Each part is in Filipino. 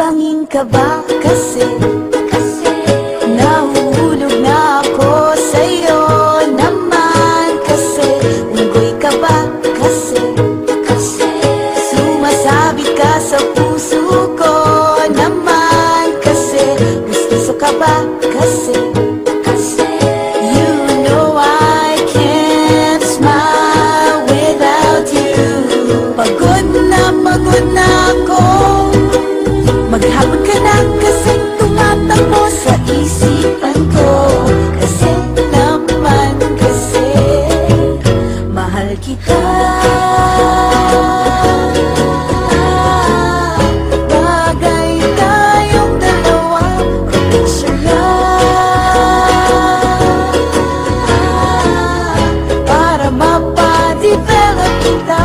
Bangin ka ba kasi nahuhulog na ako sa'yo naman kasi unggoy ka ba kasi sumasabit ka sa puso ko naman kasi gusto ka ba kasi you know I can't smile without you. Pagod na ako, maghapon ka na kasi tumatakbo sa isipan ko. Kasi naman kasi mahal kita. Bagay tayong dalawa, picture lang para mapadevelop kita.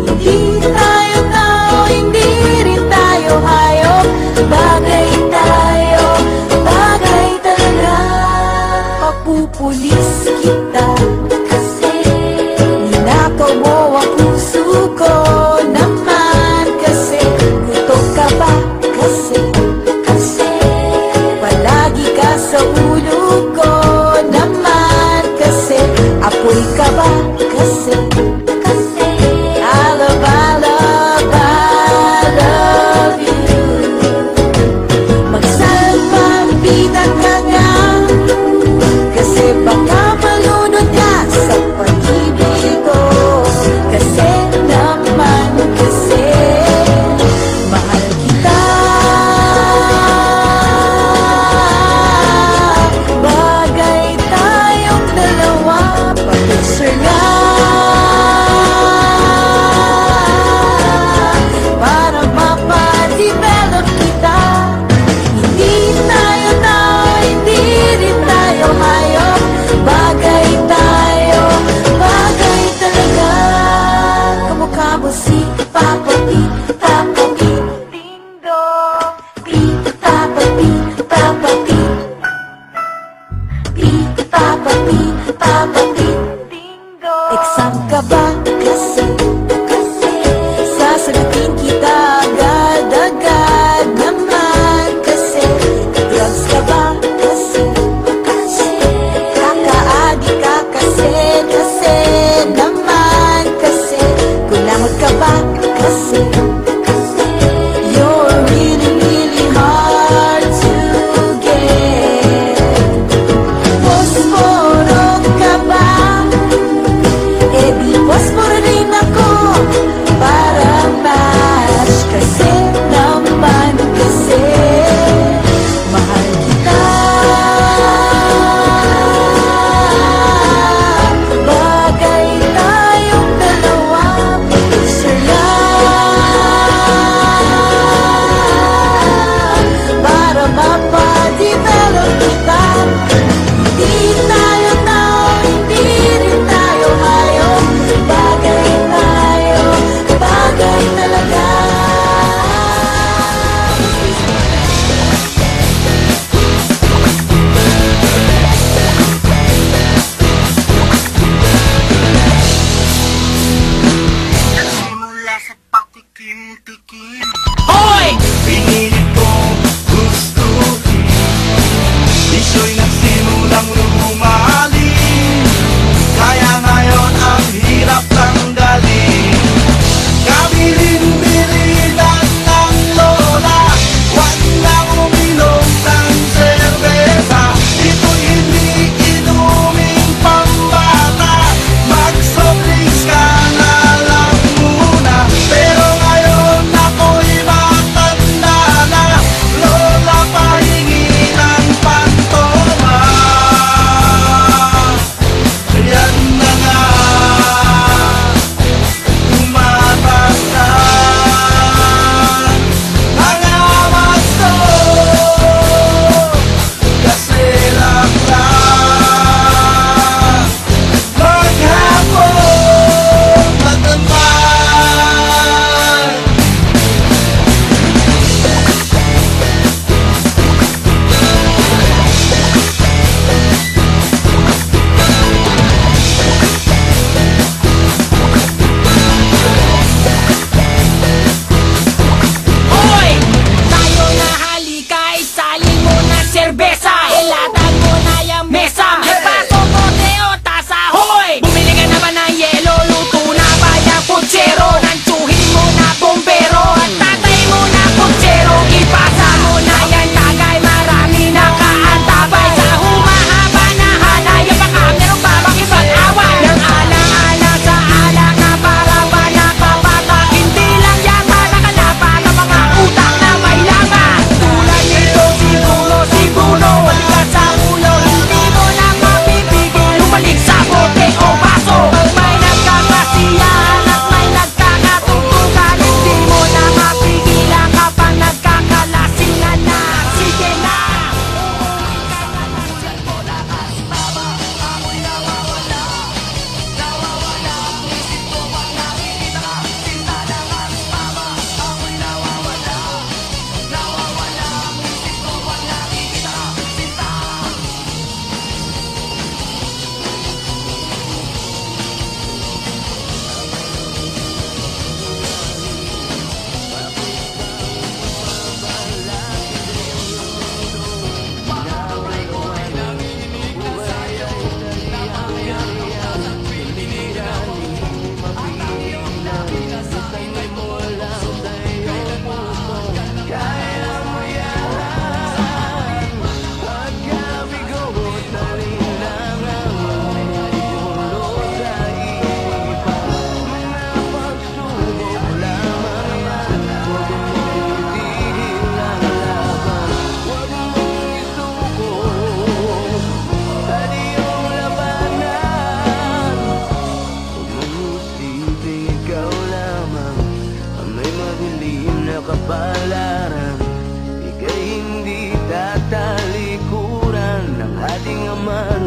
Hindi tayo tao, hindi rin tayo hayop. Bagay tayo, bagay talaga. Papupulis kita kasi ninakaw mo ang puso ko naman kasi gutok ka ba kasi palagi ka sa ulo ko naman kasi apoy ka ba kasi I love you. Magsalpampitan ka nga kasi baka malunod ka sa pag-ibig ko. Kasi naman kasi mahal kita. Bagay tayong dalawa, pag-picture nga para mapadevelop kita. Hindi tayo tao, hindi rin tayo hayop. Bagay tayo, bagay talaga. Kamukha mo si Papa P, Papa P, Ding Dong. P, Papa P, Papa P, P, Papa P, Papa P, Ding Dong. Exam ka ba kasi sasagutin kita agad-agad naman kasi drugs ka ba kasi kaka-adik ka kasi naman kasi kulangot ka ba kasi you're really, really hard to get. Posporo ka ba? Eh di posporo rin ako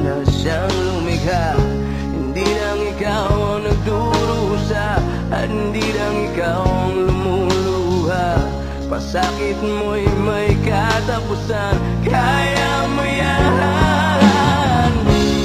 na siyang lumikha. Hindi lang ikaw ang nagdurusa, at hindi lang ikaw ang lumuluha. Pasakit mo'y may katapusan, kaya mo yan.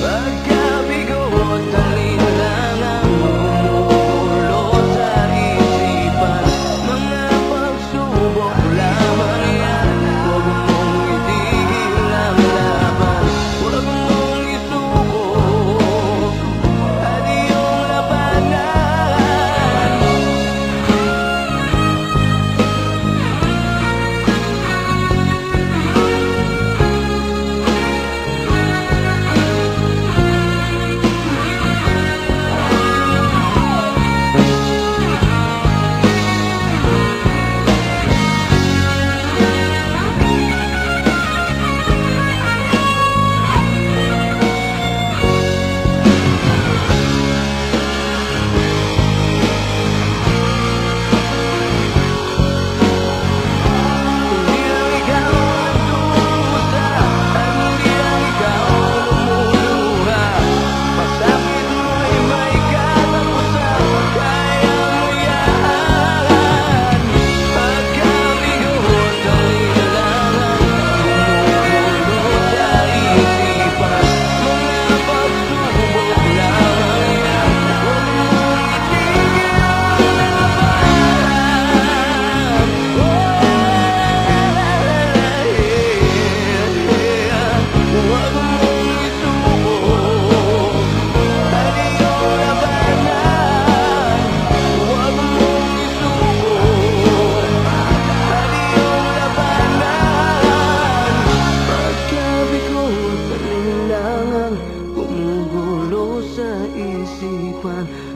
Pagkabigo at alinlangan, bumubulo sa isipan. Mga pagsubok lamang yan, huwag mong itigil ang laban. Huwag mong isuko at iyong labanan.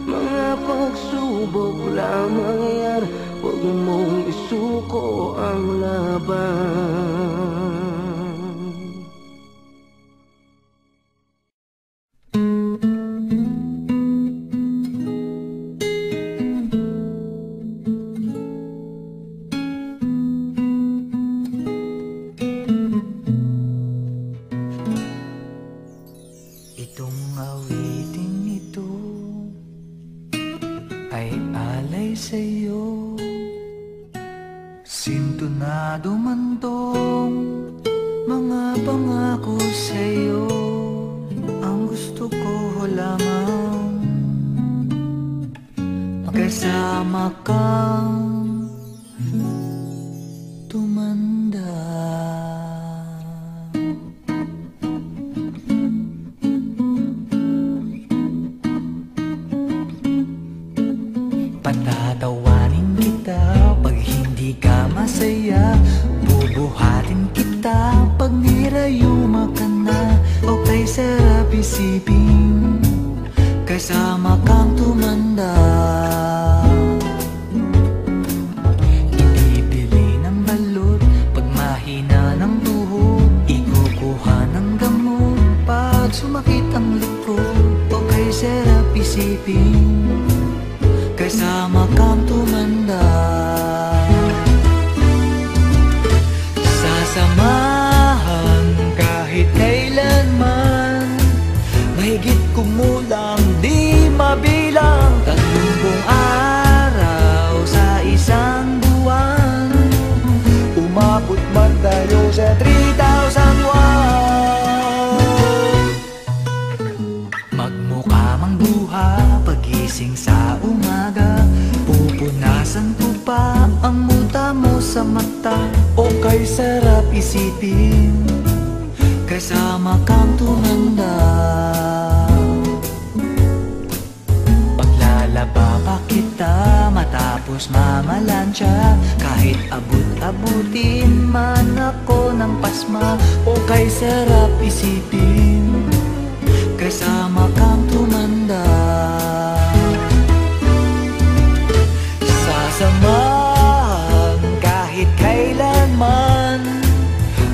Mga pagsubok lamang yan, huwag mong isuko ang laban. Itong awiting ito ay alay sa'yo. Sintonado man tong mga pangako sa'yo. Ang gusto ko lamang magkasama kang tumanda. Patatawarin kita pag hindi ka masaya. Bubuhatin kita pag nirayuma ka na. O kay sarap isipin kasama kang tumanda. Ibibili ng balot pag mahina ng tuhod. Ikukuha ng gamot pag sumakit ang likod. O kay sarap isipin kasama kang tumanda. Sasamahan kahit kailanman, mahigit kumulang di mabilang. 30 araw sa isang buwan, umabot man tayo sa 3,000 magmukha mang buha pagising sa umaga. Pupunasan ko pa ang muta mo sa mata. O kay sarap isipin kasama kang tumanda. Paglalaba pa kita matapos mamalansya. Kahit abut-abutin man ako ng pasma. O kay sarap isipin kasama kang tumanda. Sasamahan kahit kailanman,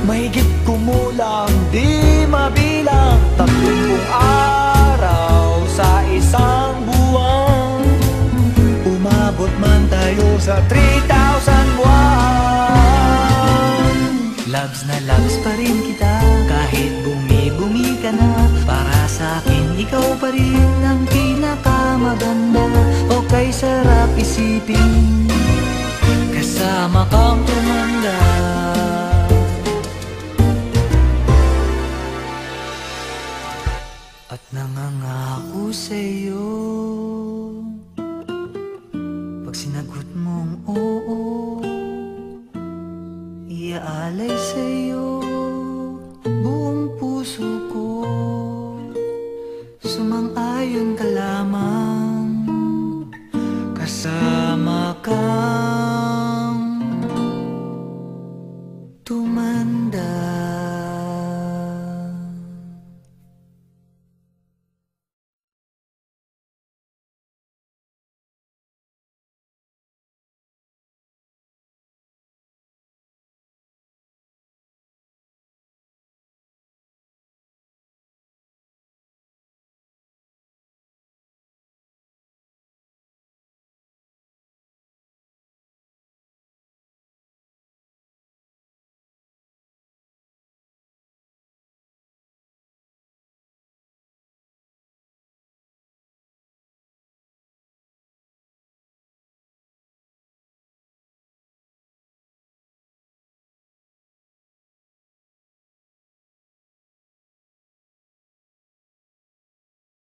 mahigit kumulang di mabilang. 30 araw sa isang buwan, umabot man tayo sa 3,000 buwan. Loves na loves pa rin kita kahit bumi-bumi ka na. Para sa'kin, ikaw pa rin ang pinakamaganda. O kay sarap isipin, kasama kang tumanda. At nangangako sa'yo, pag sinagot mong oo, iaalay sa'yo buong puso ko. Sumang-ayon ka lamang, kasama